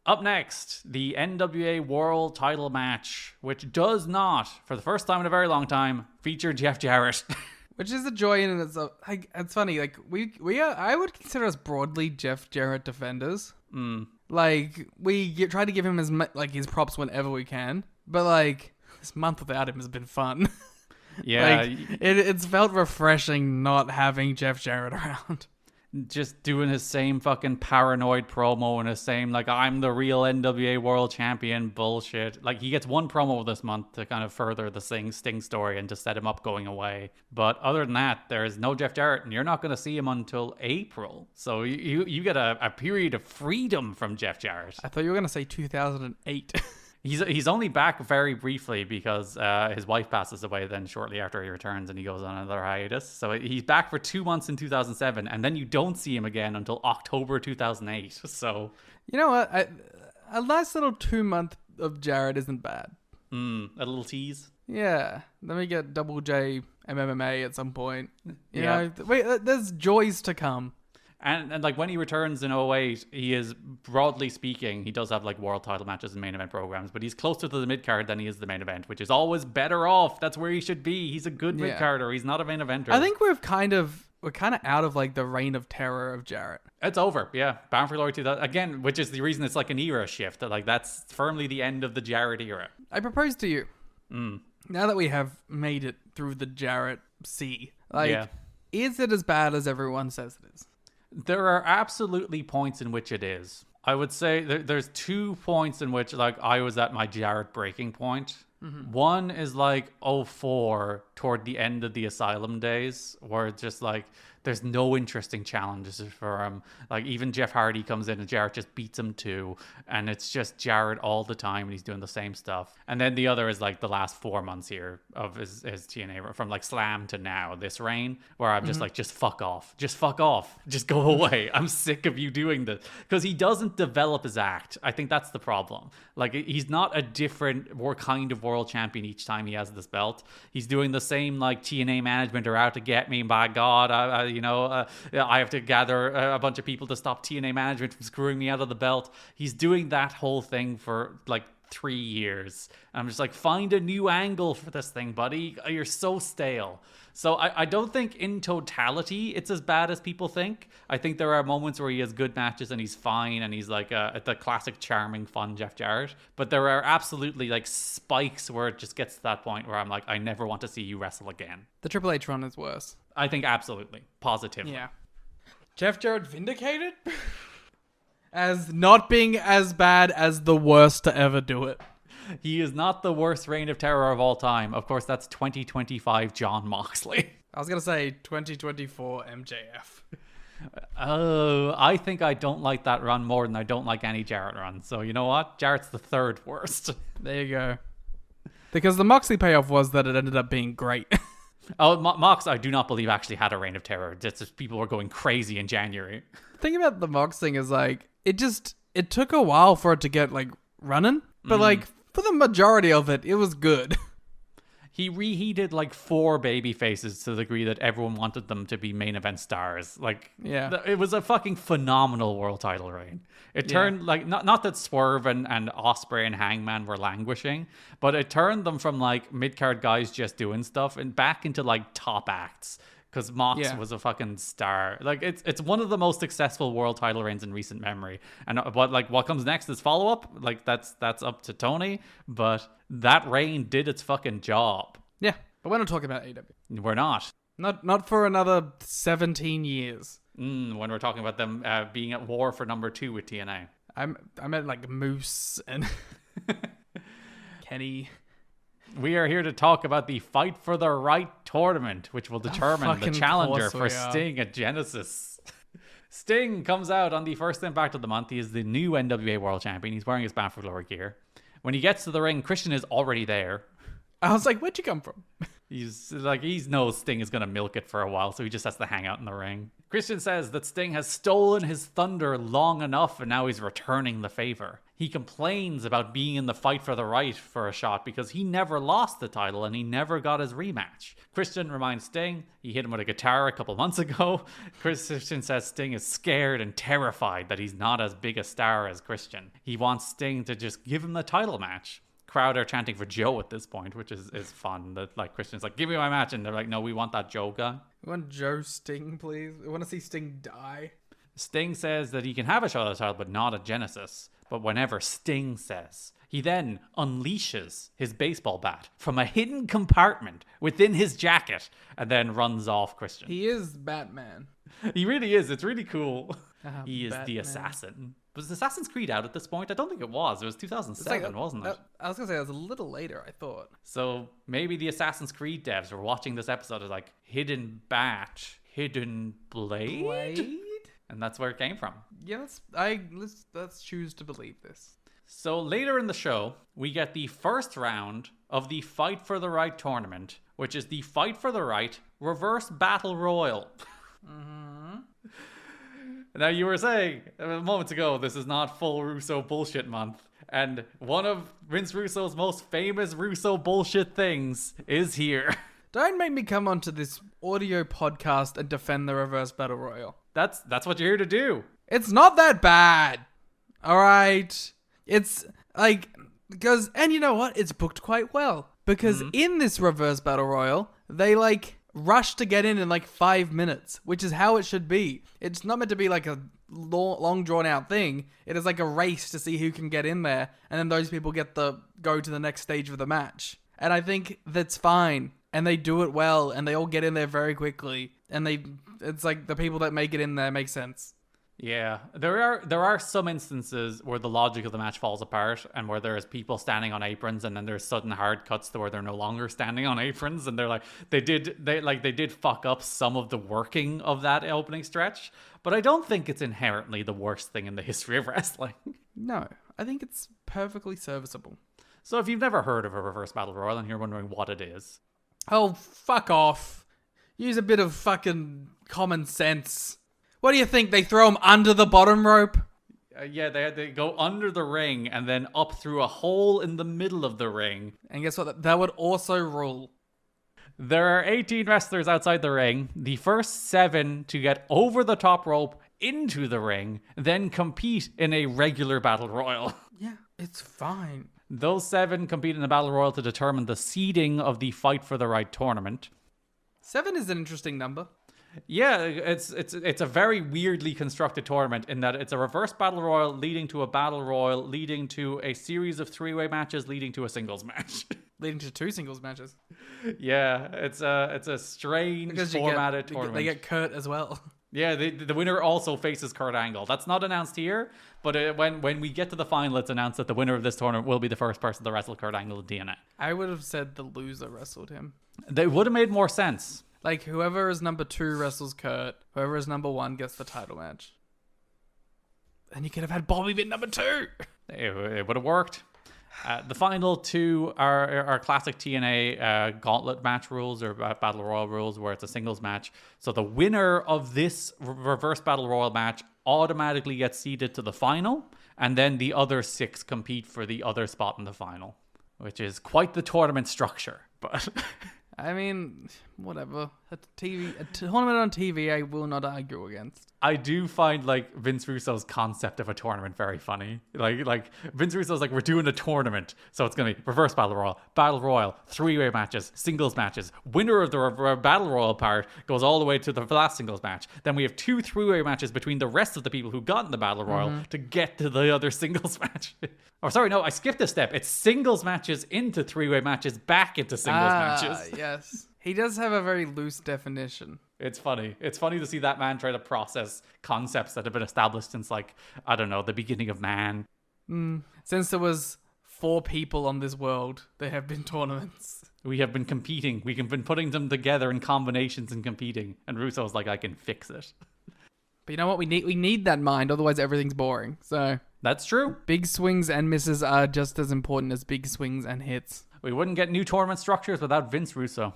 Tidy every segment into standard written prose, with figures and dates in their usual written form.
Up next, the NWA World Title match, which does not, for the first time in a very long time, feature Jeff Jarrett. Which is a joy in itself. Like, it's funny. Like we are, I would consider us broadly Jeff Jarrett defenders. Like try to give him his props whenever we can. But like this month without him has been fun. Yeah, like, it's felt refreshing not having Jeff Jarrett around. just doing his same fucking paranoid promo and his same, like, I'm the real NWA World Champion bullshit. Like, he gets one promo this month to kind of further the Sting story and to set him up going away. But other than that, there's no Jeff Jarrett, and you're not going to see him until April. So you get a period of freedom from Jeff Jarrett. I thought you were going to say 2008. He's only back very briefly because his wife passes away then shortly after he returns, and he goes on another hiatus. So he's back for 2 months in 2007, and then you don't see him again until October 2008. So you know what? A nice little 2 month of Jarrett isn't bad. a little tease. Yeah. Then we get Double J MMA at some point. You know, wait, there's joys to come. And like when he returns in 08, he is, broadly speaking, he does have like world title matches and main event programs, but he's closer to the mid card than he is the main event, which is always better off. That's where he should be. He's a good mid carder. He's not a main eventer. I think we're kind of out of like the reign of terror of Jarrett. It's over. Yeah. Bound for Glory 2000 again, which is the reason it's like an era shift. Like that's firmly the end of the Jarrett era. I propose to you, now that we have made it through the Jarrett sea, like, is it as bad as everyone says it is? There are absolutely points in which it is. I would say there's 2 points in which like I was at my Jarrett breaking point. One is like 04 toward the end of the Asylum days, where it's just like there's no interesting challenges for him. Like even Jeff Hardy comes in and Jarrett just beats him too, and it's just Jarrett all the time and he's doing the same stuff. And then the other is like the last 4 months here of his TNA, from like Slam to now, this reign, where I'm just like, just fuck off, just go away. I'm sick of you doing this, because he doesn't develop his act. I think that's the problem. Like he's not a different, more kind of world champion each time he has this belt. He's doing the same like TNA management are out to get me. By God, I have to gather a bunch of people to stop TNA management from screwing me out of the belt. He's doing that whole thing for like 3 years. I'm just like, find a new angle for this thing, buddy. You're so stale. So I don't think in totality it's as bad as people think. I think there are moments where he has good matches and he's fine and he's like the classic charming, fun Jeff Jarrett. But there are absolutely like spikes where it just gets to that point where I'm like, I never want to see you wrestle again. The Triple H run is worse. I think absolutely. Positively. Yeah. Jeff Jarrett vindicated as not being as bad as the worst to ever do it. He is not the worst reign of terror of all time. Of course, that's 2025 John Moxley. I was going to say 2024 MJF. Oh, I think I don't like that run more than I don't like any Jarrett run. So you know what? Jarrett's the third worst. There you go. Because the Moxley payoff was that it ended up being great. Oh, Mox, I do not believe actually had a reign of terror. Just people were going crazy in January. The thing about the Mox thing is like, it took a while for it to get like running, but like for the majority of it, it was good. He reheated like 4 baby faces to the degree that everyone wanted them to be main event stars. Like, it was a fucking phenomenal world title reign. It turned like, not that Swerve and Ospreay and Hangman were languishing, but it turned them from like mid-card guys just doing stuff and back into like top acts. Because Mox was a fucking star. Like it's one of the most successful world title reigns in recent memory. And what comes next is follow up. Like that's up to Tony. But that reign did its fucking job. Yeah, but we're not talking about AEW. We're not. Not for another 17 years. When we're talking about them being at war for number 2 with TNA. I meant like Moose and Kenny. We are here to talk about the Fight for the Right tournament, which will determine the challenger for Sting at Genesis. Sting comes out on the first Impact of the month. He is the new NWA World Champion. He's wearing his Bound for Glory gear. When he gets to the ring, Christian is already there. I was like, where'd you come from? He knows Sting is going to milk it for a while, so he just has to hang out in the ring. Christian says that Sting has stolen his thunder long enough and now he's returning the favor. He complains about being in the fight for the right for a shot because he never lost the title and he never got his rematch. Christian reminds Sting he hit him with a guitar a couple months ago. Christian says Sting is scared and terrified that he's not as big a star as Christian. He wants Sting to just give him the title match. Crowd are chanting for Joe at this point, which is fun. That like Christian's like, give me my match, and they're like, no, we want that Joe guy. We want Joe Sting, please. We want to see Sting die. Sting says that he can have a shot at the title, but not at Genesis. But whenever Sting says, he then unleashes his baseball bat from a hidden compartment within his jacket and then runs off Christian. He is Batman. He really is. It's really cool. He is Batman. the assassin. Was Assassin's Creed out at this point? I don't think it was. It was 2007, wasn't it? I was going to say it was a little later, I thought. So maybe the Assassin's Creed devs were watching this episode as like, hidden bat, hidden blade? And that's where it came from. Yeah, let's choose to believe this. So later in the show, we get the first round of the Fight for the Right tournament, which is the Fight for the Right Reverse Battle Royal. Now, you were saying moments ago, this is not full Russo bullshit month. And one of Vince Russo's most famous Russo bullshit things is here. Don't make me come onto this audio podcast and defend the Reverse Battle Royal. That's what you're here to do. It's not that bad. All right. It's like, because, and you know what? It's booked quite well. Because in this Reverse Battle Royal, they like rush to get in like 5 minutes, which is how it should be. It's not meant to be like a long drawn out thing. It is like a race to see who can get in there. And then those people get the go to the next stage of the match. And I think that's fine. And they do it well, and they all get in there very quickly. And it's like the people that make it in there make sense. Yeah, there are some instances where the logic of the match falls apart, and where there's people standing on aprons, and then there's sudden hard cuts to where they're no longer standing on aprons, and they're like they did fuck up some of the working of that opening stretch. But I don't think it's inherently the worst thing in the history of wrestling. No, I think it's perfectly serviceable. So if you've never heard of a Reverse Battle Royal and you're wondering what it is, oh, fuck off. Use a bit of fucking common sense. What do you think? They throw them under the bottom rope? Yeah, they go under the ring and then up through a hole in the middle of the ring. And guess what? That would also rule. There are 18 wrestlers outside the ring. The first 7 to get over the top rope into the ring then compete in a regular battle royal. Yeah, it's fine. Those 7 compete in a battle royal to determine the seeding of the Fight for the Right tournament. 7 is an interesting number. Yeah, it's a very weirdly constructed tournament in that it's a reverse battle royal leading to a battle royal leading to a series of 3-way matches leading to a singles match. Leading to 2 singles matches. Yeah, it's a strange formatted tournament. They get Kurt as well. Yeah, the winner also faces Kurt Angle. That's not announced here, but when we get to the final, it's announced that the winner of this tournament will be the first person to wrestle Kurt Angle in TNA. I would have said the loser wrestled him. They would have made more sense. Like, whoever is number 2 wrestles Kurt. Whoever is number 1 gets the title match. And you could have had Bobby be number 2. It would have worked. The final 2 are classic TNA gauntlet match rules or battle royal rules where it's a singles match. So the winner of this reverse battle royal match automatically gets seeded to the final. And then the other 6 compete for the other spot in the final, which is quite the tournament structure. But... I mean, whatever. A tournament on TV, I will not argue against. I do find like Vince Russo's concept of a tournament very funny. Like Vince Russo's like, we're doing a tournament, so it's gonna be reverse battle royal, 3-way matches, singles matches. Winner of the battle royal part goes all the way to the last singles match. Then we have 2 3-way matches between the rest of the people who got in the battle royal to get to the other singles match. Or sorry, no, I skipped a step. It's singles matches into 3-way matches back into singles matches. Yes. He does have a very loose definition. It's funny. It's funny to see that man try to process concepts that have been established since, like, I don't know, the beginning of man. Since there was 4 people on this world, there have been tournaments. We have been competing. We have been putting them together in combinations and competing. And Russo's like, I can fix it. But you know what? We need that mind, otherwise everything's boring. So that's true. Big swings and misses are just as important as big swings and hits. We wouldn't get new tournament structures without Vince Russo.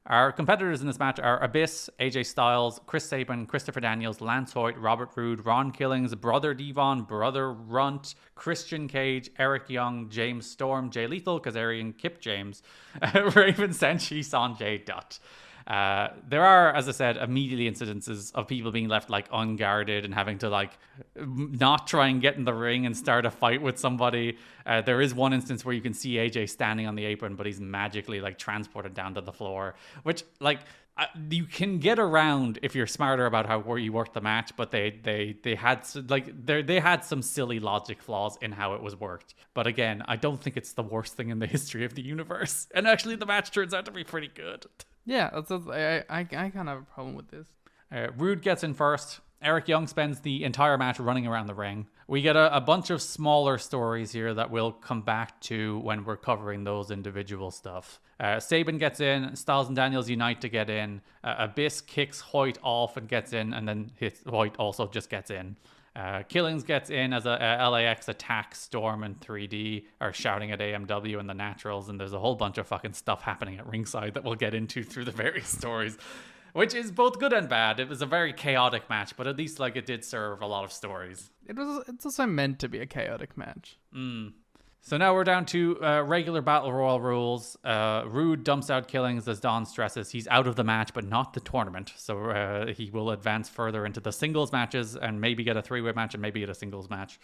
Our competitors in this match are Abyss, AJ Styles, Chris Sabin, Christopher Daniels, Lance Hoyt, Robert Roode, Ron Killings, Brother Devon, Brother Runt, Christian Cage, Eric Young, James Storm, Jay Lethal, Kazarian, Kip James, Raven Senshi, Sanjay Dutt. There are, as I said, immediately incidences of people being left like unguarded and having to like not try and get in the ring and start a fight with somebody. There is one instance where you can see AJ standing on the apron, but he's magically like transported down to the floor, which like you can get around if you're smarter about how you worked the match. But they had some silly logic flaws in how it was worked. But again, I don't think it's the worst thing in the history of the universe. And actually, the match turns out to be pretty good. Yeah, I kind of have a problem with this. Rude gets in first. Eric Young spends the entire match running around the ring. We get a bunch of smaller stories here that we'll come back to when we're covering those individual stuff. Sabin gets in. Styles and Daniels unite to get in. Abyss kicks Hoyt off and gets in, and then Hoyt also just gets in. Killings gets in as a LAX attack. Storm and 3D are shouting at AMW and the Naturals, and there's a whole bunch of fucking stuff happening at ringside that we'll get into through the various stories, which is both good and bad. It was a very chaotic match, but at least like it did serve a lot of stories. It's also meant to be a chaotic match. So now we're down to regular Battle Royal rules. Rude dumps out Killings as Don stresses he's out of the match, but not the tournament. So he will advance further into the singles matches and maybe get a three-way match and maybe get a singles match.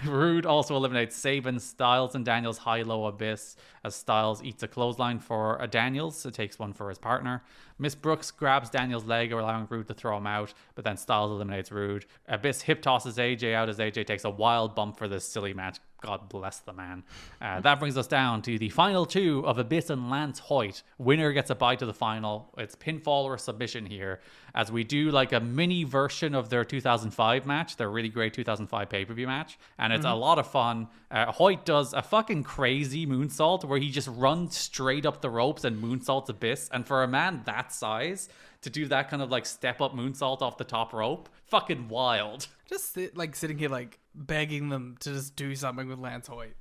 Rude also eliminates Sabin, Styles, and Daniels high-low Abyss as Styles eats a clothesline for Daniels. So takes one for his partner. Miss Brooks grabs Daniels' leg, allowing Rude to throw him out, but then Styles eliminates Rude. Abyss hip tosses AJ out as AJ takes a wild bump for this silly match. God bless the man. That brings us down to the final two of Abyss and Lance Hoyt. Winner gets a bye to the final. It's pinfall or submission here, as we do like a mini version of their 2005 match, their really great 2005 pay-per-view match, and it's a lot of fun. Hoyt does a fucking crazy moonsault where he just runs straight up the ropes and moonsaults Abyss, and for a man that size to do that kind of like step-up moonsault off the top rope, fucking wild. Just sitting here like begging them to just do something with Lance Hoyt.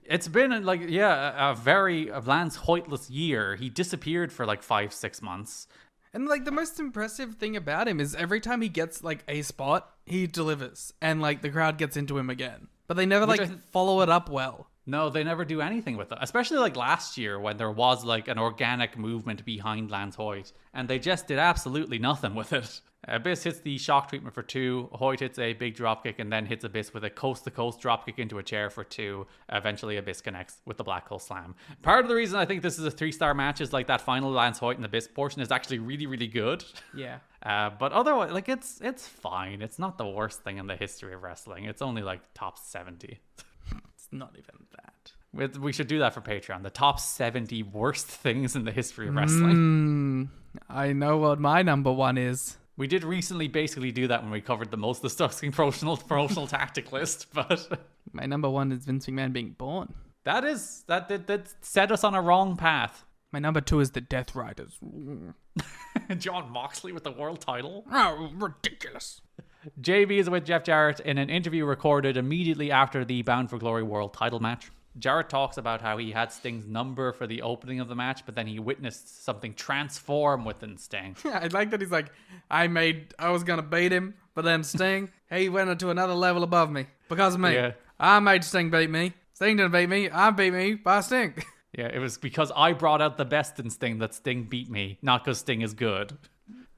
It's been like, a very Lance Hoytless year. He disappeared for like 5-6 months. And like the most impressive thing about him is every time he gets like a spot, he delivers and like the crowd gets into him again. But they never follow it up well. No, they never do anything with it. Especially like last year when there was like an organic movement behind Lance Hoyt, and they just did absolutely nothing with it. Abyss hits the shock treatment for 2. Hoyt hits a big dropkick and then hits Abyss with a coast-to-coast dropkick into a chair for 2. Eventually, Abyss connects with the Black Hole Slam. Part of the reason I think this is a 3-star match is like that final Lance Hoyt and Abyss portion is actually really, really good. Yeah. But otherwise, like it's fine. It's not the worst thing in the history of wrestling. It's only like top 70. It's not even that. We should do that for Patreon. The top 70 worst things in the history of wrestling. I know what my number one is. We did recently basically do that when we covered the most disgusting promotional tactic list, but my number one is Vince McMahon being born. That set us on a wrong path. My number 2 is the Death Riders. John Moxley with the world title. Oh, ridiculous. JB is with Jeff Jarrett in an interview recorded immediately after the Bound for Glory world title match. Jarrett talks about how he had Sting's number for the opening of the match, but then he witnessed something transform within Sting. Yeah, I like that he's like, I was going to beat him, but then Sting, he went to another level above me because of me. Yeah. I made Sting beat me. Sting didn't beat me. I beat me by Sting. Yeah, it was because I brought out the best in Sting that Sting beat me, not because Sting is good.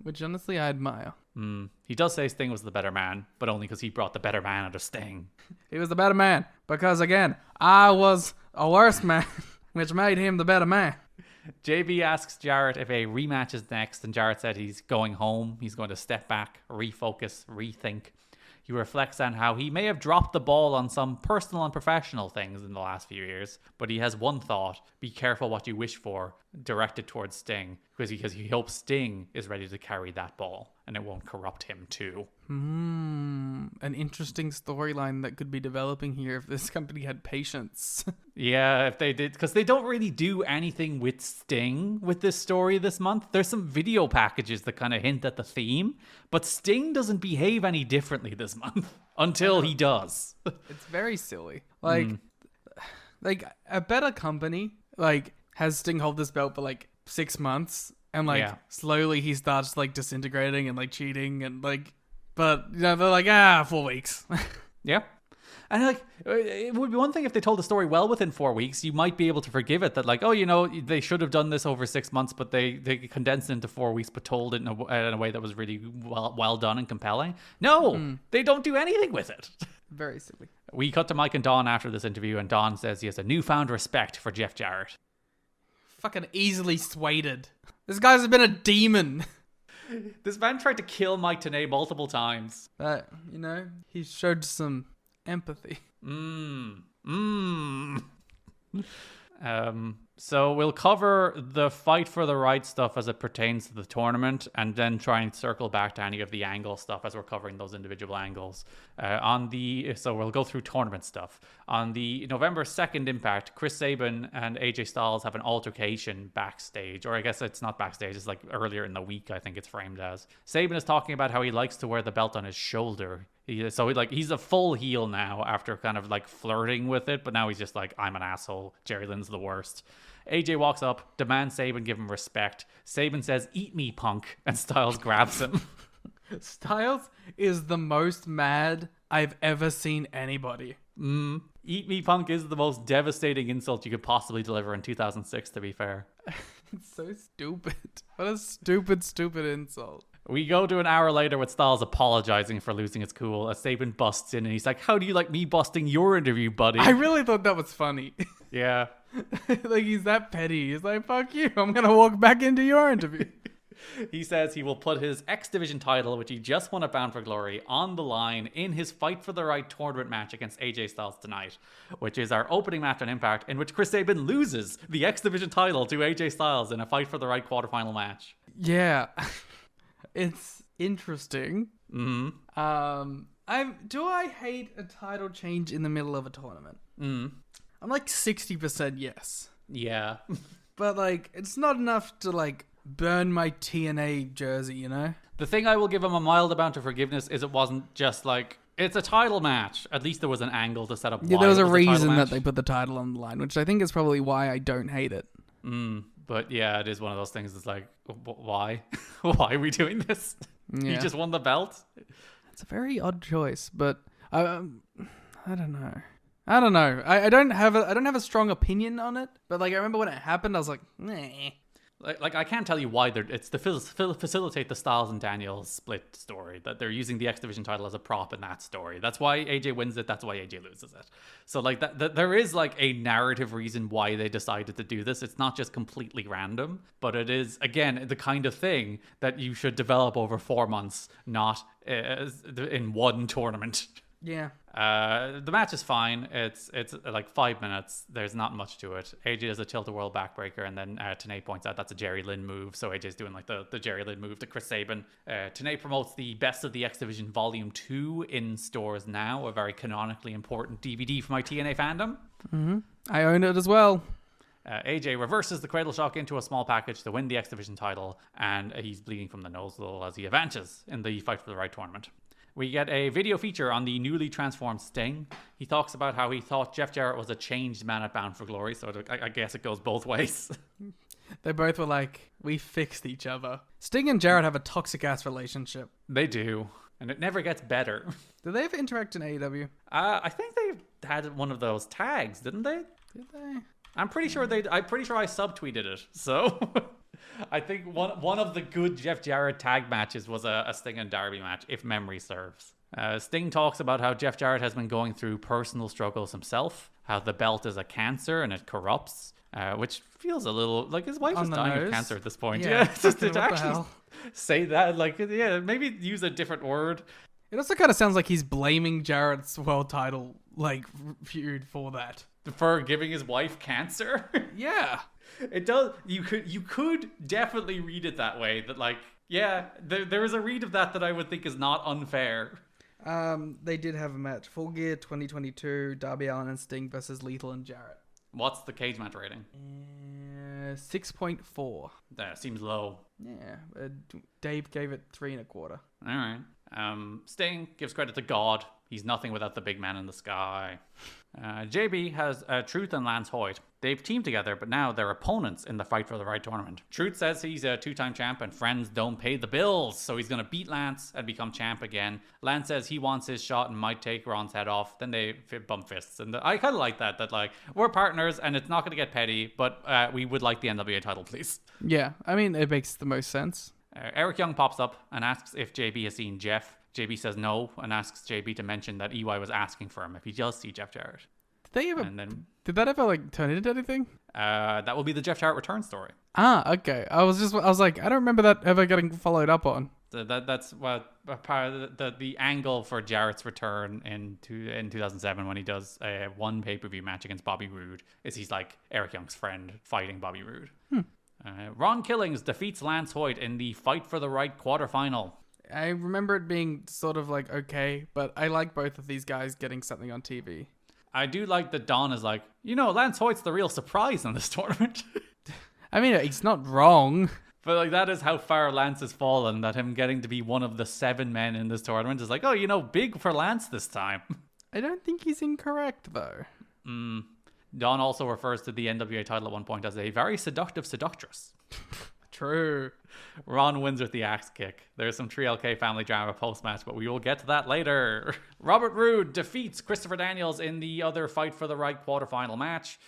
Which honestly I admire. He does say Sting was the better man, but only because he brought the better man out of Sting. He was the better man because, again, I was a worse man, which made him the better man. JB asks Jarrett if a rematch is next, and Jarrett said he's going home. He's going to step back, refocus, rethink. He reflects on how he may have dropped the ball on some personal and professional things in the last few years, but he has one thought: be careful what you wish for, directed towards Sting, because he hopes Sting is ready to carry that ball and it won't corrupt him too. An interesting storyline that could be developing here if this company had patience. Yeah, if they did, because they don't really do anything with Sting with this story this month. There's some video packages that kind of hint at the theme, but Sting doesn't behave any differently this month until he does. It's very silly. Like a better company, like, has Sting hold this belt for like 6 months, and like slowly he starts like disintegrating and like cheating and like, but you know, they're like 4 weeks. Yeah. And like, it would be one thing if they told the story well within 4 weeks. You might be able to forgive it that like, oh, you know, they should have done this over 6 months, but they condensed it into 4 weeks, but told it in a way that was really well done and compelling. No, they don't do anything with it. Very silly. We cut to Mike and Don after this interview, and Don says he has a newfound respect for Jeff Jarrett. Fucking easily swayed. This guy's been a demon. This man tried to kill Mike TNA multiple times. But, you know, he showed some empathy. So we'll cover the fight for the right stuff as it pertains to the tournament, and then try and circle back to any of the angle stuff as we're covering those individual angles. So we'll go through tournament stuff. On the November 2nd Impact, Chris Sabin and AJ Styles have an altercation backstage, or I guess it's not backstage, it's like earlier in the week, I think it's framed as. Sabin is talking about how he likes to wear the belt on his shoulder. He's a full heel now after kind of like flirting with it, but now he's just like, I'm an asshole. Jerry Lynn's the worst. AJ walks up, demands Sabin give him respect. Sabin says, "Eat me, punk," and Styles grabs him. Styles is the most mad I've ever seen anybody. Eat me, punk is the most devastating insult you could possibly deliver in 2006, to be fair. It's so stupid. What a stupid insult. We go to an hour later with Styles apologizing for losing his cool as Sabin busts in and he's like, "How do you like me busting your interview, buddy?" I really thought that was funny. Yeah. Like, he's that petty. He's like, "Fuck you, I'm gonna walk back into your interview." He says he will put his X Division title, which he just won at Bound for Glory, on the line in his Fight for the Right tournament match against AJ Styles tonight, which is our opening match on Impact, in which Chris Sabin loses the X Division title to AJ Styles in a Fight for the Right quarterfinal match. Yeah. It's interesting. Do I hate a title change in the middle of a tournament? I'm like 60% yes. Yeah. But like, it's not enough to like burn my TNA jersey, you know? The thing I will give him a mild amount of forgiveness is it wasn't just like, it's a title match. At least there was an angle to set up why there was it a reason title that match. they put the title on the line, which I think is probably why I don't hate it. But yeah, it is one of those things that's like, why? Why are we doing this? Yeah. He just won the belt? It's a very odd choice, but I don't know. I don't have a strong opinion on it, but like I remember when it happened, I was like, nah. Like I can't tell you why it's to facilitate the Styles and Daniels split story that they're using the X Division title as a prop in that story. That's why AJ wins it. That's why AJ loses it. So like that there is like a narrative reason why they decided to do this. It's not just completely random, but it is again the kind of thing that you should develop over 4 months, not in one tournament. Yeah. The match is fine. It's like 5 minutes. There's not much to it. AJ does a tilt-a-whirl backbreaker, and then Tenay points out that's a Jerry Lynn move. So AJ's doing like the Jerry Lynn move to Chris Sabin. Tenay promotes the Best of the X Division Volume 2 in stores now, a very canonically important DVD for my TNA fandom. I own it as well. AJ reverses the Cradle Shock into a small package to win the X Division title, and he's bleeding from the nose as he advances in the Fight for the Right tournament. We get a video feature on the newly transformed Sting. He talks about how he thought Jeff Jarrett was a changed man at Bound for Glory, so I guess it goes both ways. They both were like, we fixed each other. Sting and Jarrett have a toxic-ass relationship. They do, and it never gets better. Did they ever interact in AEW? I think they had one of those tags, didn't they? Did they? I'm pretty sure I subtweeted it, so... I think one of the good Jeff Jarrett tag matches was a Sting and Darby match, if memory serves. Sting talks about how Jeff Jarrett has been going through personal struggles himself, how the belt is a cancer and it corrupts, which feels a little like his wife is dying of cancer at this point. Yeah, just to actually say that, like, yeah, maybe use a different word. It also kind of sounds like he's blaming Jarrett's world title like feud for that. For giving his wife cancer? Yeah. It does. You could definitely read it that way. That like, yeah, there is a read of that I would think is not unfair. They did have a match. Full Gear 2022, Darby Allin and Sting versus Lethal and Jarrett. What's the cage match rating? 6.4. That seems low. Yeah, Dave gave it 3.25. All right. Sting gives credit to God. He's nothing without the big man in the sky. JB has Truth and Lance Hoyt. They've teamed together, but now they're opponents in the Fight for the Right tournament. Truth says he's a 2-time champ and friends don't pay the bills, so he's going to beat Lance and become champ again. Lance says he wants his shot and might take Ron's head off. Then they bump fists. And I kind of like that like, we're partners and it's not going to get petty, but we would like the NWA title, please. Yeah, I mean, it makes the most sense. Eric Young pops up and asks if JB has seen Jeff. JB says no and asks JB to mention that EY was asking for him if he does see Jeff Jarrett. Did that ever like turn into anything? That will be the Jeff Jarrett return story. Okay. I was like, I don't remember that ever getting followed up on. So that's what part of the angle for Jarrett's return in 2007 when he does one pay-per-view match against Bobby Roode is he's like Eric Young's friend fighting Bobby Roode. Ron Killings defeats Lance Hoyt in the Fight for the Right quarterfinal. I remember it being sort of like okay, but I like both of these guys getting something on TV. I do like that Don is like, Lance Hoyt's the real surprise in this tournament. I mean, he's not wrong. But like that is how far Lance has fallen, that him getting to be one of the 7 men in this tournament is like, big for Lance this time. I don't think he's incorrect, though. Don also refers to the NWA title at one point as a very seductive seductress. True. Ron wins with the axe kick. There's some 3LK family drama post-match, but we will get to that later. Robert Roode defeats Christopher Daniels in the other Fight for the Right quarterfinal match.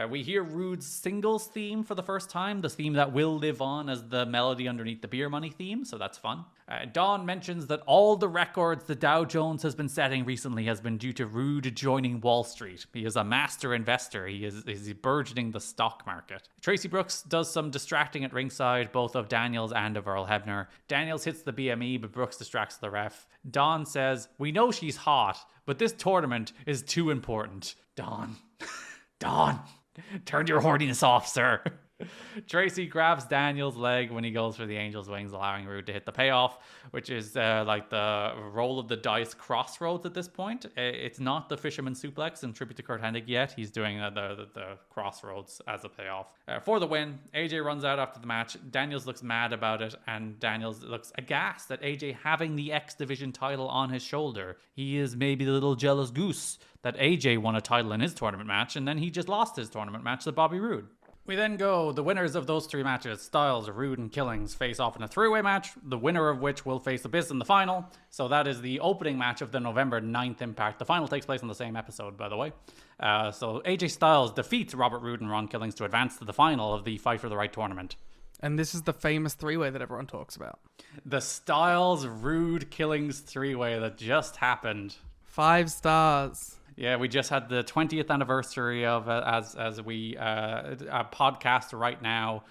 We hear Roode's singles theme for the first time, the theme that will live on as the melody underneath the beer money theme, so that's fun. Don mentions that all the records that Dow Jones has been setting recently has been due to Roode joining Wall Street. He is a master investor. He is burgeoning the stock market. Tracy Brooks does some distracting at ringside, both of Daniels and of Earl Hebner. Daniels hits the BME, but Brooks distracts the ref. Don says, "We know she's hot, but this tournament is too important." Don, turn your horniness off, sir. Tracy grabs Daniel's leg when he goes for the Angel's Wings, allowing Roode to hit the payoff, which is like the roll of the dice crossroads at this point. It's not the Fisherman Suplex in tribute to Kurt Hennig yet. He's doing the crossroads as a payoff. For the win, AJ runs out after the match. Daniels looks mad about it, and Daniels looks aghast at AJ having the X Division title on his shoulder. He is maybe the little jealous goose that AJ won a title in his tournament match, and then he just lost his tournament match to Bobby Roode. We then go, the winners of those 3 matches, Styles, Roode, and Killings, face off in a 3-way match, the winner of which will face Abyss in the final. So that is the opening match of the November 9th Impact. The final takes place on the same episode, by the way. So AJ Styles defeats Robert Roode and Ron Killings to advance to the final of the Fight for the Right tournament. And this is the famous 3-way that everyone talks about. The Styles, Roode, Killings 3-way that just happened. 5 stars. Yeah, we just had the 20th anniversary of as we podcast right now.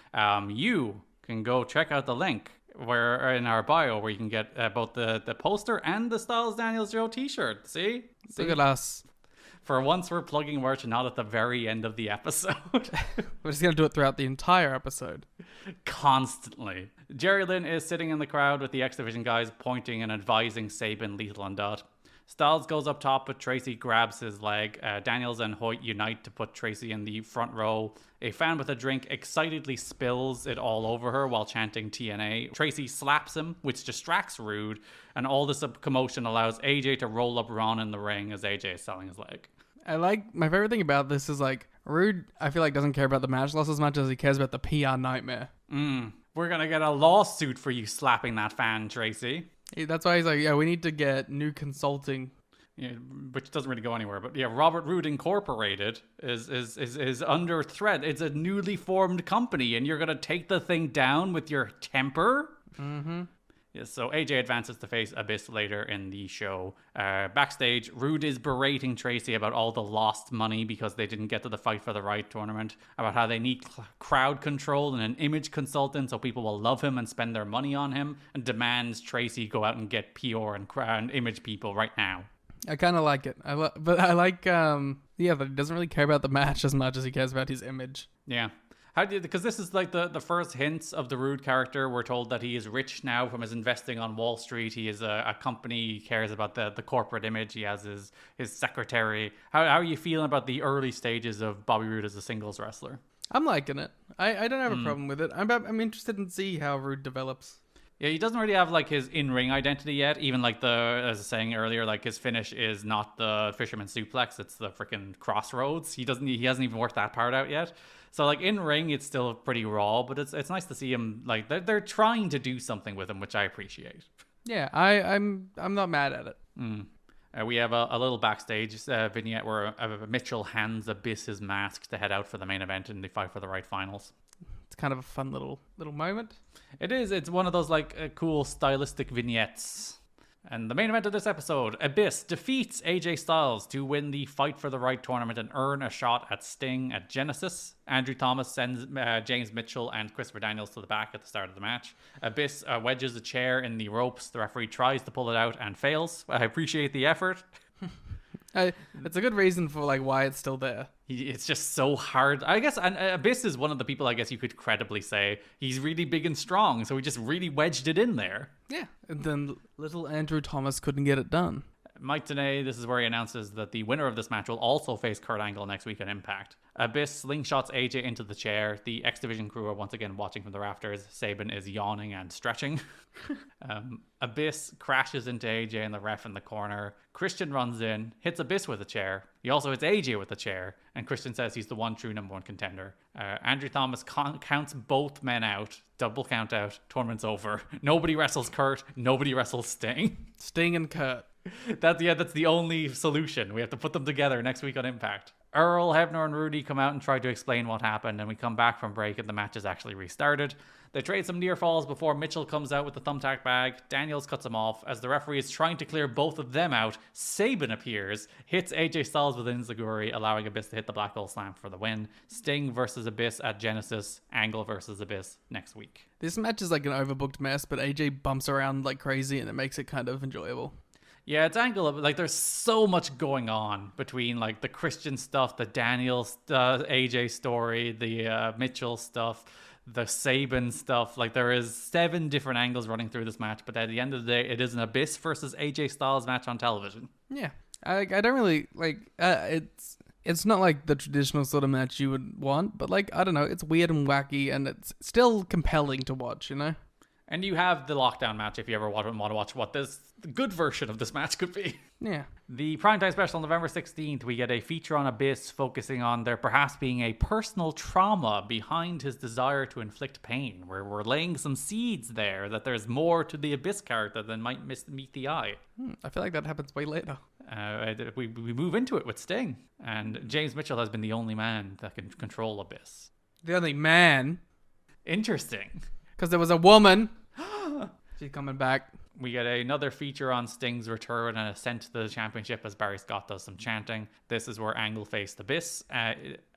You can go check out the link where in our bio where you can get both the poster and the Styles Daniels Joe t-shirt. See? Look at us. For once, we're plugging merch and not at the very end of the episode. We're just going to do it throughout the entire episode. Constantly. Jerry Lynn is sitting in the crowd with the X Division guys pointing and advising Sabin, Lethal, and Dot. Styles goes up top, but Tracy grabs his leg. Daniels and Hoyt unite to put Tracy in the front row. A fan with a drink excitedly spills it all over her while chanting TNA. Tracy slaps him, which distracts Roode, and all this commotion allows AJ to roll up Ron in the ring as AJ is selling his leg. My favorite thing about this is like Roode, I feel like doesn't care about the match loss as much as he cares about the PR nightmare. We're gonna get a lawsuit for you slapping that fan, Tracy. That's why he's like, yeah, we need to get new consulting. Yeah, which doesn't really go anywhere. But yeah, Robert Roode Incorporated is under threat. It's a newly formed company, and you're gonna take the thing down with your temper? Mm-hmm. Yeah, so AJ advances to face Abyss later in the show. Backstage, Roode is berating Tracy about all the lost money because they didn't get to the Fight for the Right tournament, about how they need crowd control and an image consultant so people will love him and spend their money on him, and demands Tracy go out and get PR and image people right now. I kind of like it. But I like, that he doesn't really care about the match as much as he cares about his image. Yeah. Because this is like the first hints of the Roode character. We're told that he is rich now from his investing on Wall Street. He is a company. He cares about the corporate image. He has his secretary. How are you feeling about the early stages of Bobby Roode as a singles wrestler? I'm liking it. I don't have a problem with it. I'm interested in see how Roode develops. Yeah, he doesn't really have like his in-ring identity yet. Even like as I was saying earlier, like his finish is not the fisherman suplex; it's the freaking crossroads. He hasn't even worked that part out yet. So like in ring, it's still pretty raw, but it's nice to see him like they're trying to do something with him, which I appreciate. Yeah, I'm not mad at it. We have a little backstage vignette where Mitchell hands Abyss his mask to head out for the main event in the Fight for the Right finals. It's kind of a fun little moment. It is. It's one of those like cool stylistic vignettes. And the main event of this episode, Abyss defeats AJ Styles to win the Fight for the Right tournament and earn a shot at Sting at Genesis. Andrew Thomas sends James Mitchell and Christopher Daniels to the back at the start of the match. Abyss wedges a chair in the ropes. The referee tries to pull it out and fails. I appreciate the effort. It's a good reason for like why it's still there. It's just so hard. I guess, and Abyss is one of the people I guess you could credibly say he's really big and strong, so he just really wedged it in there. Yeah, and then little Andrew Thomas couldn't get it done. Mike Tenay, this is where he announces that the winner of this match will also face Kurt Angle next week on Impact. Abyss slingshots AJ into the chair. The X Division crew are once again watching from the rafters. Sabin is yawning and stretching. Abyss crashes into AJ and the ref in the corner. Christian runs in, hits Abyss with a chair. He also hits AJ with a chair, and Christian says he's the one true number one contender. Andrew Thomas counts both men out. Double count out. Tournament's over. Nobody wrestles Kurt. Nobody wrestles Sting. Sting and Kurt. That's the only solution. We have to put them together next week on Impact. Earl, Hebner, and Rudy come out and try to explain what happened, and we come back from break and the match is actually restarted. They trade some near falls before Mitchell comes out with the thumbtack bag. Daniels cuts him off. As the referee is trying to clear both of them out, Sabin appears, hits AJ Styles with Enziguri, allowing Abyss to hit the Black Hole Slam for the win. Sting versus Abyss at Genesis. Angle versus Abyss next week. This match is like an overbooked mess, but AJ bumps around like crazy and it makes it kind of enjoyable. Yeah, it's Angle. Like, there's so much going on between, like, the Christian stuff, the Daniels, AJ story, the Mitchell stuff, the Sabin stuff. Like, there is 7 different angles running through this match, but at the end of the day, it is an Abyss versus AJ Styles match on television. Yeah. I don't really, like, it's not like the traditional sort of match you would want, but, like, I don't know, it's weird and wacky, and it's still compelling to watch, you know? And you have the lockdown match if you ever want to watch what this good version of this match could be. Yeah. The primetime special on November 16th, we get a feature on Abyss focusing on there perhaps being a personal trauma behind his desire to inflict pain. Where we're laying some seeds there that there's more to the Abyss character than might meet the eye. I feel like that happens way later. We move into it with Sting. And James Mitchell has been the only man that can control Abyss. The only man? Interesting. Because there was a woman. She's coming back. We get another feature on Sting's return and ascent to the championship as Barry Scott does some chanting. This is where Angle faced Abyss.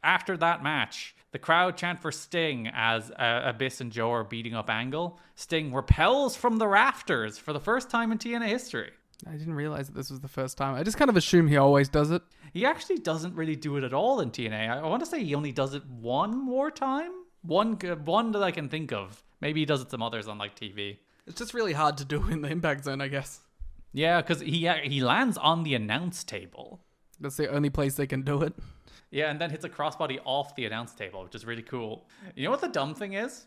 After that match, the crowd chant for Sting as Abyss and Joe are beating up Angle. Sting repels from the rafters for the first time in TNA history. I didn't realize that this was the first time. I just kind of assume he always does it. He actually doesn't really do it at all in TNA. I want to say he only does it one more time. One that I can think of. Maybe he does it some others on like TV. It's just really hard to do in the Impact Zone, I guess. Yeah, because he lands on the announce table. That's the only place they can do it. Yeah, and then hits a crossbody off the announce table, which is really cool. You know what the dumb thing is?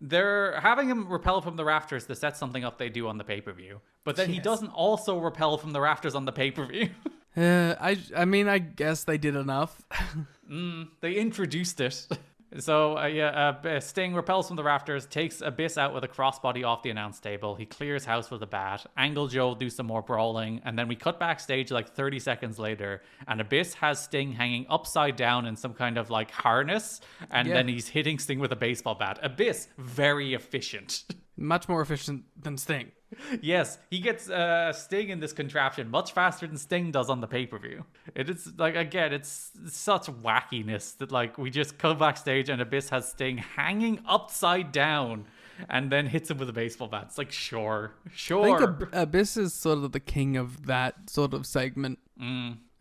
They're having him repel from the rafters to set something up they do on the pay-per-view. But then he doesn't also repel from the rafters on the pay-per-view. I mean, I guess they did enough. They introduced it. So, Sting repels from the rafters, takes Abyss out with a crossbody off the announce table. He clears house with a bat. Angle Joe do some more brawling. And then we cut backstage like 30 seconds later. And Abyss has Sting hanging upside down in some kind of like harness. And then he's hitting Sting with a baseball bat. Abyss, very efficient. Much more efficient than Sting. Yes, he gets Sting in this contraption much faster than Sting does on the pay-per-view. It is, like, again, it's such wackiness that, like, we just come backstage and Abyss has Sting hanging upside down and then hits him with a baseball bat. It's like, sure. I think Abyss is sort of the king of that sort of segment.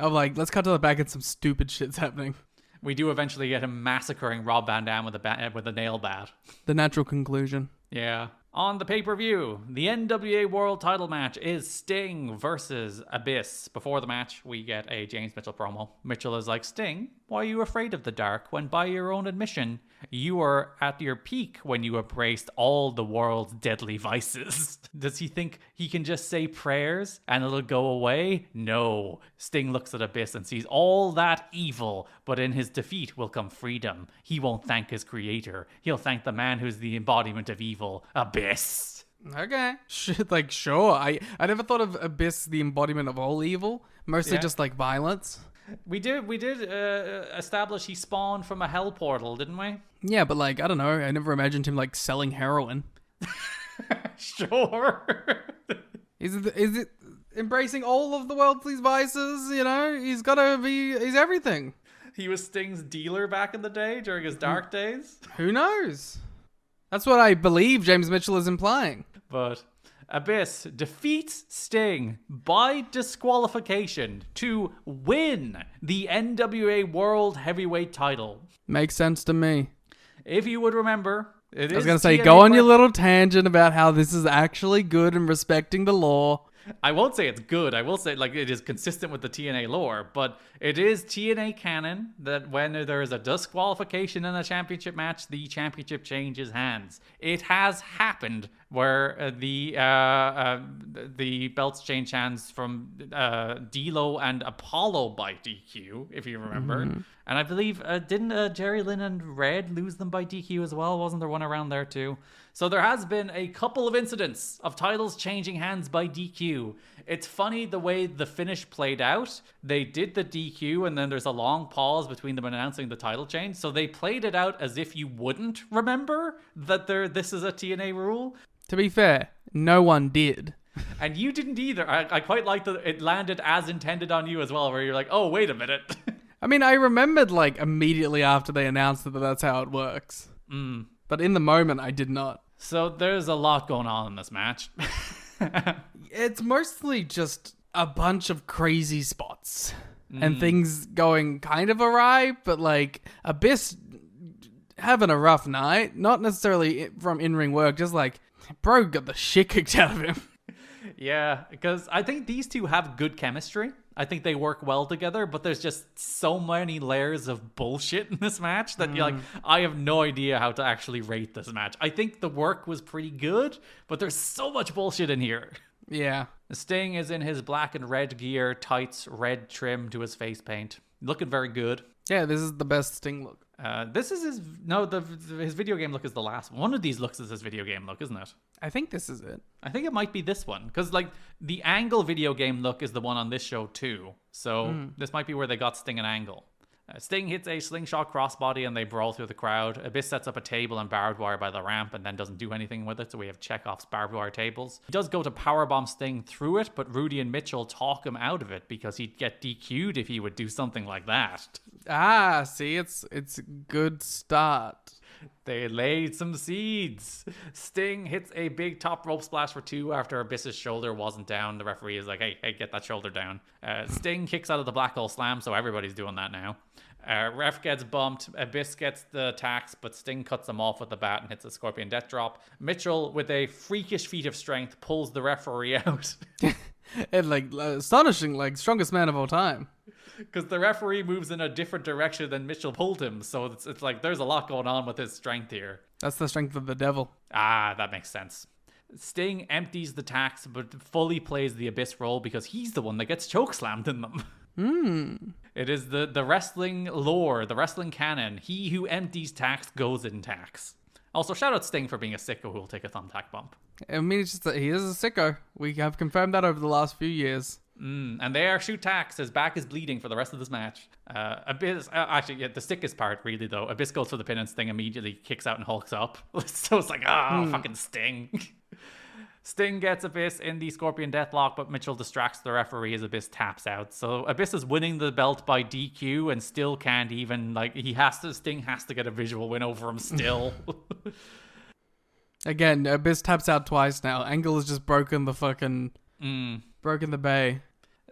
Of, like, let's cut to the back and some stupid shit's happening. We do eventually get him massacring Rob Van Dam with a nail bat. The natural conclusion. Yeah. On the pay-per-view, the NWA World Title match is Sting versus Abyss. Before the match, we get a James Mitchell promo. Mitchell is like, Sting, why are you afraid of the dark when, by your own admission, you were at your peak when you embraced all the world's deadly vices? Does he think he can just say prayers and it'll go away? No. Sting looks at Abyss and sees all that evil, but in his defeat will come freedom. He won't thank his creator. He'll thank the man who's the embodiment of evil, Abyss. Okay. Like, sure. I never thought of Abyss the embodiment of all evil. Mostly just like violence. We did establish he spawned from a hell portal, didn't we? Yeah, but like, I don't know. I never imagined him like selling heroin. Sure. Is it embracing all of the world's vices? You know, he's everything. He was Sting's dealer back in the day during his dark days. Who knows? That's what I believe James Mitchell is implying. But Abyss defeats Sting by disqualification to win the NWA World Heavyweight title. Makes sense to me. If you would remember, I was going to say, go on your little tangent about how this is actually good and respecting the law. I won't say it's good. I will say like it is consistent with the TNA lore, but it is TNA canon that when there is a disqualification in a championship match, the championship changes hands. It has happened where the belts change hands from D'Lo and Apollo by DQ, if you remember. Mm-hmm. And I believe, didn't Jerry Lynn and Red lose them by DQ as well? Wasn't there one around there too? So there has been a couple of incidents of titles changing hands by DQ. It's funny the way the finish played out. They did the DQ and then there's a long pause between them announcing the title change. So they played it out as if you wouldn't remember that this is a TNA rule. To be fair, no one did. And you didn't either. I quite like that it landed as intended on you as well, where you're like, oh, wait a minute. I mean, I remembered like immediately after they announced that that's how it works. But in the moment, I did not. So there's a lot going on in this match. It's mostly just a bunch of crazy spots and things going kind of awry, but like Abyss having a rough night, not necessarily from in-ring work, just like, bro got the shit kicked out of him. Yeah, because I think these two have good chemistry. I think they work well together, but there's just so many layers of bullshit in this match that you're like, I have no idea how to actually rate this match. I think the work was pretty good, but there's so much bullshit in here. Yeah. Sting is in his black and red gear, tights, red trim to his face paint. Looking very good. Yeah, this is the best Sting look. This is his video game look is the last one. One of these looks is his video game look, isn't it? I think this is it. I think it might be this one because like the Angle video game look is the one on this show too. So this might be where they got Sting and Angle. Sting hits a slingshot crossbody and they brawl through the crowd. Abyss sets up a table and barbed wire by the ramp and then doesn't do anything with it, so we have Chekhov's barbed wire tables. He does go to powerbomb Sting through it, but Rudy and Mitchell talk him out of it because he'd get DQ'd if he would do something like that. Ah, see, it's a good start. They laid some seeds. Sting hits a big top rope splash for 2 after Abyss's shoulder wasn't down. The referee is like, hey, get that shoulder down. Sting kicks out of the black hole slam, so everybody's doing that now. Ref gets bumped. Abyss gets the attacks, but Sting cuts him off with the bat and hits a scorpion death drop. Mitchell, with a freakish feat of strength, pulls the referee out. And like astonishing, like strongest man of all time. Because the referee moves in a different direction than Mitchell pulled him, so it's like there's a lot going on with his strength here. That's the strength of the devil. Ah, that makes sense. Sting empties the tacks, but fully plays the Abyss role because he's the one that gets chokeslammed in them. It is the wrestling lore, the wrestling canon. He who empties tacks goes in tacks. Also, shout out Sting for being a sicko who will take a thumbtack bump. I mean, it's just that he is a sicko. We have confirmed that over the last few years. And there, shoot tacks. His back is bleeding for the rest of this match. Abyss, actually, yeah, the sickest part, really, though. Abyss goes for the pin and Sting immediately kicks out and hulks up. So it's like, fucking Sting. Sting gets Abyss in the Scorpion Deathlock, but Mitchell distracts the referee as Abyss taps out. So Abyss is winning the belt by DQ and still can't even, like, Sting has to get a visual win over him still. Again, Abyss taps out twice now. Angle has just broken the fucking... Broken the bay.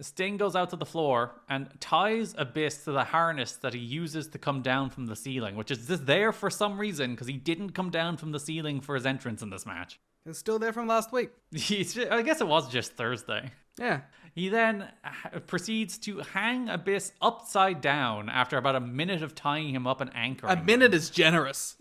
Sting goes out to the floor and ties Abyss to the harness that he uses to come down from the ceiling, which is just there for some reason because he didn't come down from the ceiling for his entrance in this match. It's still there from last week. I guess it was just Thursday. Yeah. He then proceeds to hang Abyss upside down after about a minute of tying him up and anchoring A minute is generous.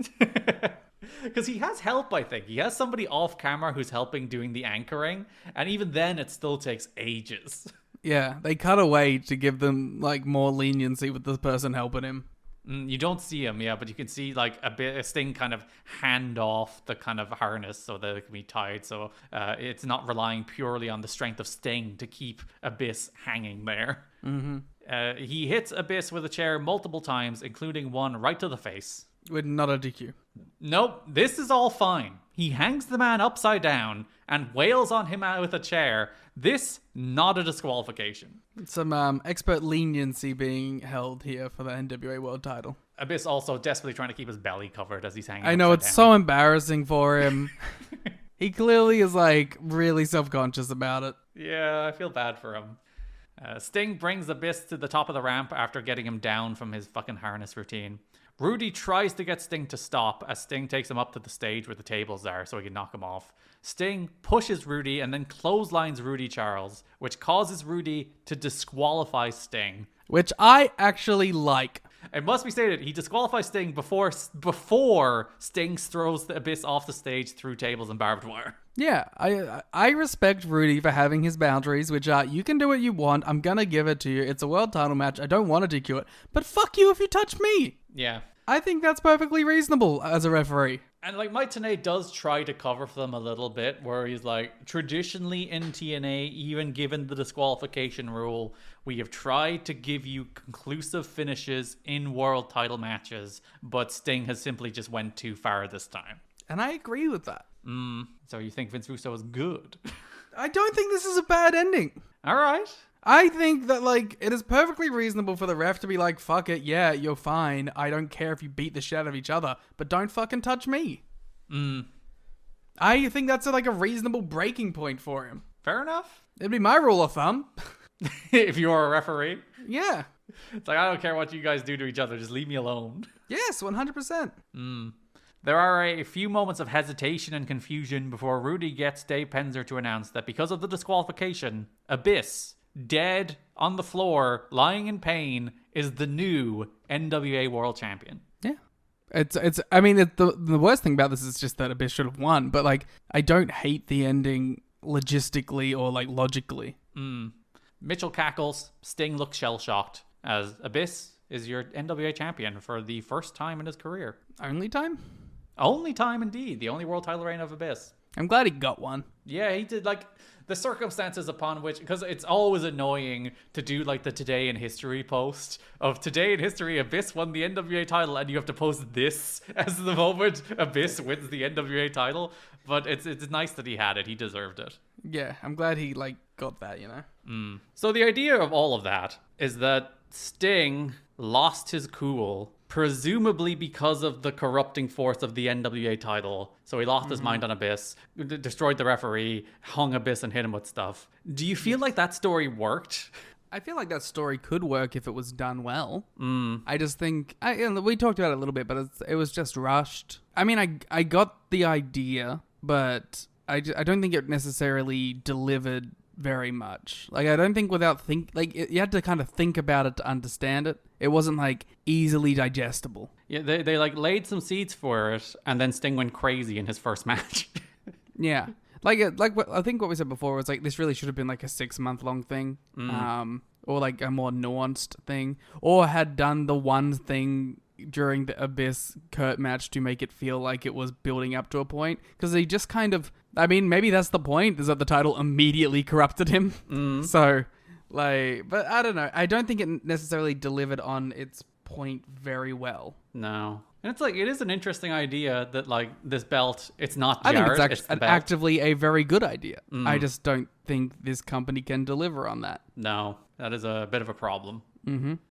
Because he has help, I think. He has somebody off camera who's helping doing the anchoring, and even then it still takes ages. Yeah, they cut away to give them like more leniency with the person helping him. You don't see him, yeah, but you can see like a Sting kind of hand off the kind of harness so that it can be tied. So it's not relying purely on the strength of Sting to keep Abyss hanging there. Mm-hmm. He hits Abyss with a chair multiple times, including one right to the face. With not a DQ. Nope, this is all fine. He hangs the man upside down and wails on him out with a chair. This, not a disqualification. Some expert leniency being held here for the NWA World Title. Abyss also desperately trying to keep his belly covered as he's hanging I know, upside it's down. so embarrassing for him. He clearly is like really self-conscious about it. Yeah, I feel bad for him. Sting brings Abyss to the top of the ramp after getting him down from his fucking harness routine. Rudy tries to get Sting to stop as Sting takes him up to the stage where the tables are so he can knock him off. Sting pushes Rudy and then clotheslines Rudy Charles, which causes Rudy to disqualify Sting. Which I actually like. It must be stated, he disqualifies Sting before Sting throws the Abyss off the stage through tables and barbed wire. Yeah, I respect Rudy for having his boundaries, which are, you can do what you want, I'm gonna give it to you, it's a world title match, I don't want to DQ it, but fuck you if you touch me! Yeah. I think that's perfectly reasonable as a referee. And like Mike Tenay does try to cover for them a little bit, where he's like, traditionally in TNA, even given the disqualification rule, we have tried to give you conclusive finishes in world title matches, but Sting has simply just went too far this time. And I agree with that. So you think Vince Russo is good? I don't think this is a bad ending. All right. I think that, like, it is perfectly reasonable for the ref to be like, fuck it, yeah, you're fine. I don't care if you beat the shit out of each other, but don't fucking touch me. I think that's like a reasonable breaking point for him. Fair enough. It'd be my rule of thumb. If you are a referee. Yeah. It's like, I don't care what you guys do to each other, just leave me alone. Yes, 100%. There are a few moments of hesitation and confusion before Rudy gets Dave Penzer to announce that because of the disqualification, Abyss, dead on the floor, lying in pain, is the new NWA World Champion. Yeah. The worst thing about this is just that Abyss should have won, but like, I don't hate the ending logistically or like logically. Mitchell cackles, Sting looks shell-shocked, as Abyss is your NWA champion for the first time in his career. Only time? Only time indeed, the only world title reign of Abyss. I'm glad he got one. Yeah, he did, like, the circumstances upon which, because it's always annoying to do like the Today in History post of Today in History, Abyss won the NWA title, and you have to post this as the moment Abyss wins the NWA title. But it's nice that he had it. He deserved it. Yeah, I'm glad he like got that, you know. So the idea of all of that is that Sting lost his cool, presumably because of the corrupting force of the NWA title. So he lost his mind on Abyss, destroyed the referee, hung Abyss and hit him with stuff. Do you feel like that story worked? I feel like that story could work if it was done well. I just think, we talked about it a little bit, but it was just rushed. I mean, I got the idea, but I don't think it necessarily delivered very much. Like, I don't think you had to kind of think about it to understand it. It wasn't like easily digestible. Yeah, they like laid some seeds for it, and then Sting went crazy in his first match. Yeah. I think what we said before was like, this really should have been like a 6-month long thing. Or like a more nuanced thing. Or had done the one thing during the Abyss Kurt match to make it feel like it was building up to a point. Because they just kind of, I mean, maybe that's the point, is that the title immediately corrupted him. So, like, but I don't know. I don't think it necessarily delivered on its point very well. No. And it's like, it is an interesting idea that like this belt, it's not I Jarrett, think it's it's the belt. actively a very good idea. I just don't think this company can deliver on that. No, that is a bit of a problem.